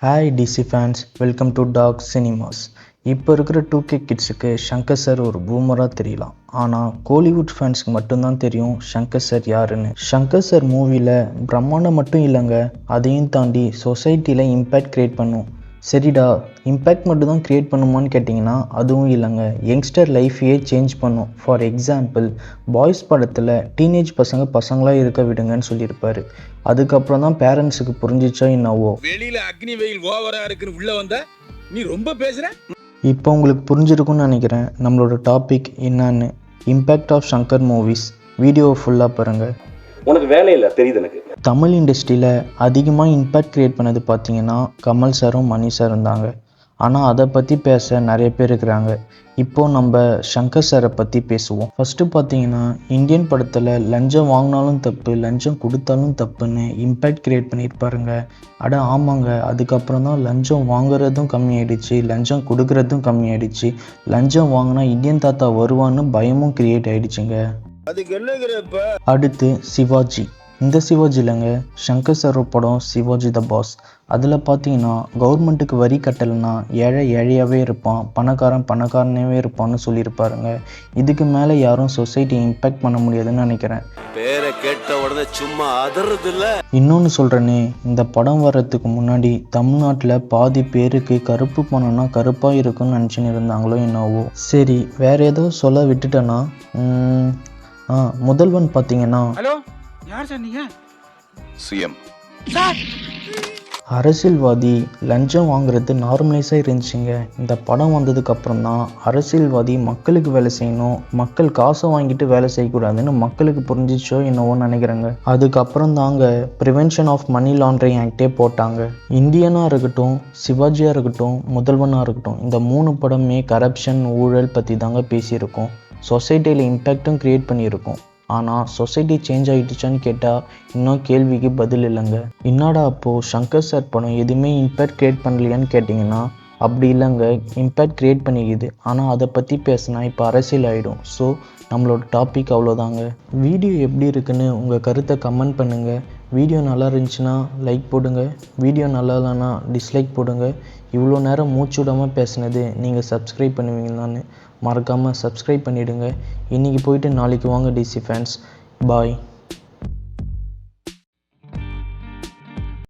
Hi TC fans, welcome to Talk Cinemas. இப்போ இருக்கிற 2K கிட்ஸுக்கு சங்கர் சார் ஒரு பூமராக தெரியலாம். ஆனால் கோலிவுட் ஃபேன்ஸுக்கு மட்டும்தான் தெரியும் சங்கர் சார் யாருன்னு. சங்கர் சார் மூவியில் பிரம்மாண்டம் மட்டும் இல்லைங்க, அதையும் தாண்டி சொசைட்டியில் இம்பேக்ட் க்ரியேட் பண்ணும். சரிடா, இம்பேக்ட் மட்டும் தான் க்ரியேட் பண்ணுமான்னு கேட்டிங்கன்னா அதுவும் இல்லைங்க, யங்ஸ்டர் லைஃபையே சேஞ்ச் பண்ணும். ஃபார் எக்ஸாம்பிள், பாய்ஸ் படத்தில் டீனேஜ் பசங்களாக இருக்க விடுங்கன்னு சொல்லியிருப்பாரு. அதுக்கப்புறம் தான் பேரண்ட்ஸுக்கு புரிஞ்சிச்சோ என்னவோ, வெளியில அக்னி வெயில் ஓவரா இருக்குன்னு உள்ள வந்த நீ ரொம்ப பேசுற. இப்போ உங்களுக்கு புரிஞ்சிருக்கும்னு நினைக்கிறேன் நம்மளோட டாபிக் என்னன்னு. Impact of Shankar movies. Video ஃபுல்லாக பாருங்கள். உனக்கு வேலை இல்லை தெரியுது எனக்கு. தமிழ் இண்டஸ்ட்ரியில் அதிகமாக இம்பேக்ட் க்ரியேட் பண்ணது பார்த்தீங்கன்னா கமல் சாரும் மணி சாரும் தாங்க. ஆனால் அதை பற்றி பேச நிறைய பேர் இருக்கிறாங்க. இப்போது நம்ம சங்கர் சாரை பற்றி பேசுவோம். ஃபஸ்ட்டு பார்த்தீங்கன்னா, இந்தியன் படத்தில் லஞ்சம் வாங்கினாலும் தப்பு, லஞ்சம் கொடுத்தாலும் தப்புன்னு இம்பேக்ட் க்ரியேட் பண்ணியிருப்பாருங்க. அட ஆமாங்க, அதுக்கப்புறம் தான் லஞ்சம் வாங்குறதும் கம்மியாயிடுச்சு, லஞ்சம் கொடுக்குறதும் கம்மியாயிடுச்சு. லஞ்சம் வாங்கினா இந்தியன் தாத்தா வருவான்னு பயமும் க்ரியேட் ஆகிடுச்சுங்க. அடுத்து சிவாஜி. இந்த சிவாஜி இல்லைங்க, சங்கர் சார் படம் சிவாஜி த பாஸ். அதில் பார்த்தீங்கன்னா, கவர்மெண்ட்டுக்கு வரி கட்டலைன்னா ஏழை ஏழையாகவே இருப்பான், பணக்காரனே இருப்பான்னு சொல்லியிருப்பாருங்க. இதுக்கு மேலே யாரும் சொசைட்டியை இம்பேக்ட் பண்ண முடியாதுன்னு நினைக்கிறேன். பேரை கேட்ட உடனே சும்மா அதறது இல்லை. இன்னொன்று சொல்கிறேனே, இந்த படம் வர்றதுக்கு முன்னாடி தமிழ்நாட்டில் பாதி பேருக்கு கருப்பு பணம்னா கருப்பாக இருக்குன்னு நினச்சின்னு இருந்தாங்களோ என்னவோ. சரி, வேற ஏதோ சொல்ல விட்டுட்டேன்னா, முதல்வன் பார்த்தீங்கன்னா, யார் சொன்னீங்க? சுயம் அரசியல்வாதி லஞ்சம் வாங்குறது நார்மலைஸாக இருந்துச்சுங்க. இந்த படம் வந்ததுக்கப்புறம் தான் அரசியல்வாதி மக்களுக்கு வேலை செய்யணும், மக்கள் காசை வாங்கிட்டு வேலை செய்யக்கூடாதுன்னு மக்களுக்கு புரிஞ்சிச்சோ என்னவோன்னு நினைக்கிறேங்க. அதுக்கப்புறம் தாங்க ப்ரிவென்ஷன் ஆஃப் மணி லாண்ட்ரிங் ஆக்டே போட்டாங்க. இந்தியனாக இருக்கட்டும், சிவாஜியாக இருக்கட்டும், முதல்வனாக இருக்கட்டும், இந்த 3 படமே கரப்ஷன் ஊழல் பற்றி தாங்க பேசியிருக்கோம். சொசைட்டியில் இம்பேக்டும் க்ரியேட் பண்ணியிருக்கோம். ஆனால் சொசைட்டி சேஞ்ச் ஆகிடுச்சான்னு கேட்டால் இன்னும் கேள்விக்கு பதில் இல்லைங்க. என்னடா அப்போது சங்கர் சார் படம் எதுவுமே இம்பேக்ட் க்ரியேட் பண்ணலையான்னு கேட்டிங்கன்னா அப்படி இல்லைங்க, இம்பேக்ட் க்ரியேட் பண்ணிக்குது. ஆனால் அதை பற்றி பேசினா இப்போ அரசியல் ஆகிடும். ஸோ நம்மளோட டாபிக் அவ்வளோதாங்க. வீடியோ எப்படி இருக்குன்னு உங்கள் கருத்தை கமெண்ட் பண்ணுங்கள். வீடியோ நல்லா இருந்துச்சுன்னா லைக் போடுங்க, வீடியோ நல்லா இல்லைன்னா டிஸ்லைக் போடுங்க. இவ்வளோ நேரம் மூச்சு விடாமல் பேசினது நீங்கள் சப்ஸ்கிரைப் பண்ணுவீங்களான்னு மறக்காமல் சப்ஸ்கிரைப் பண்ணிவிடுங்க. இன்றைக்கி போயிட்டு நாளைக்கு வாங்க டிசி ஃபேன்ஸ். பாய்.